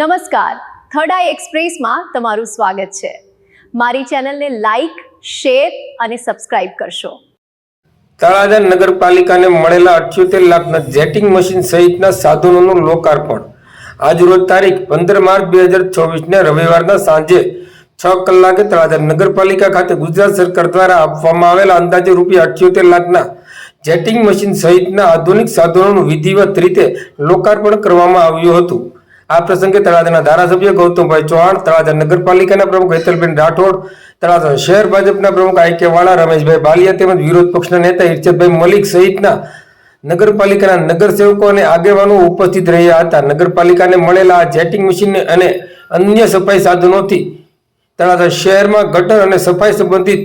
નમસ્કાર, થર્ડ આઈ એક્સપ્રેસમાં તમારું સ્વાગત છે। મારી ચેનલને લાઈક, શેર અને સબસ્ક્રાઇબ કરશો। તળાજા નગરપાલિકાને મળેલા 78 લાખના જેટિંગ મશીન સહિતના સાધનોનું લોકાર્પણ આજરોજ તારીખ 15 માર્ચ 2024ને રવિવારના સાંજે 6 કલાકે તળાજા નગરપાલિકા ખાતે ગુજરાત સરકાર દ્વારા આપવામાં આવેલા અંદાજે ₹78 લાખના જેટિંગ મશીન સહિતના આધુનિક સાધનોનું વિધિવત રીતે લોકાર્પણ કરવામાં આવ્યું હતું। આ પ્રસંગે તળાજાના ધારાસભ્ય ગૌતમભાઈ ચૌહાણ, તળાજા નગરપાલિકાના પ્રમુખ હેતલબેન રાઠોડ, તળાજા શહેર ભાજપના પ્રમુખ આઈ.કે. વાળા, રમેશભાઈ બાલિયા તેમજ વિરોધ પક્ષના નેતા ઇરશદભાઈ મલિક સહિતના નગરપાલિકાના નગરસેવકો અને આગેવાનો ઉપસ્થિત રહ્યા હતા। નગરપાલિકાને મળેલા આ જેટિંગ મશીન અને અન્ય સફાઈ સાધનોથી તળાજા શહેરમાં ગટર અને સફાઈ સંબંધિત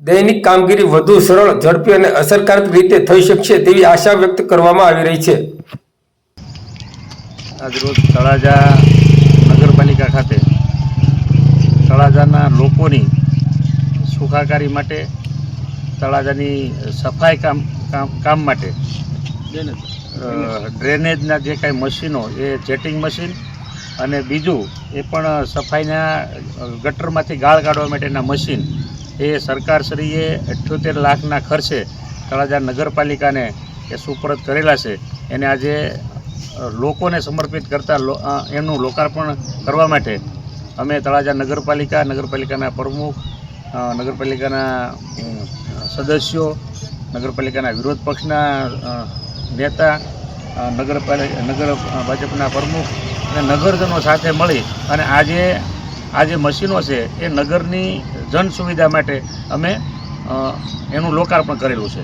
દૈનિક કામગીરી વધુ સરળ, ઝડપી અને અસરકારક રીતે થઈ શકશે તેવી આશા વ્યક્ત કરવામાં આવી રહી છે। આજરોજ તળાજા નગરપાલિકા ખાતે તળાજાના લોકોની સુખાકારી માટે, તળાજાની સફાઈ કામ માટે ડ્રેનેજના જે કાંઈ મશીનો એ જેટિંગ મશીન અને બીજું એ પણ સફાઈના ગટરમાંથી ગાળ કાઢવા માટેના મશીન એ સરકારશ્રીએ 78 લાખના ખર્ચે તળાજા નગરપાલિકાને એ સુપરત કરેલા છે। એને આજે લોકોને સમર્પિત કરતા એનું લોકાર્પણ કરવા માટે અમે તળાજા નગરપાલિકાના પ્રમુખ, નગરપાલિકાના સદસ્યો, નગરપાલિકાના વિરોધ પક્ષના નેતા, નગર ભાજપના પ્રમુખ અને નગરજનો સાથે મળી અને આ જે મશીનો છે એ નગરની જન સુવિધા માટે અમે એનું લોકાર્પણ કરેલું છે।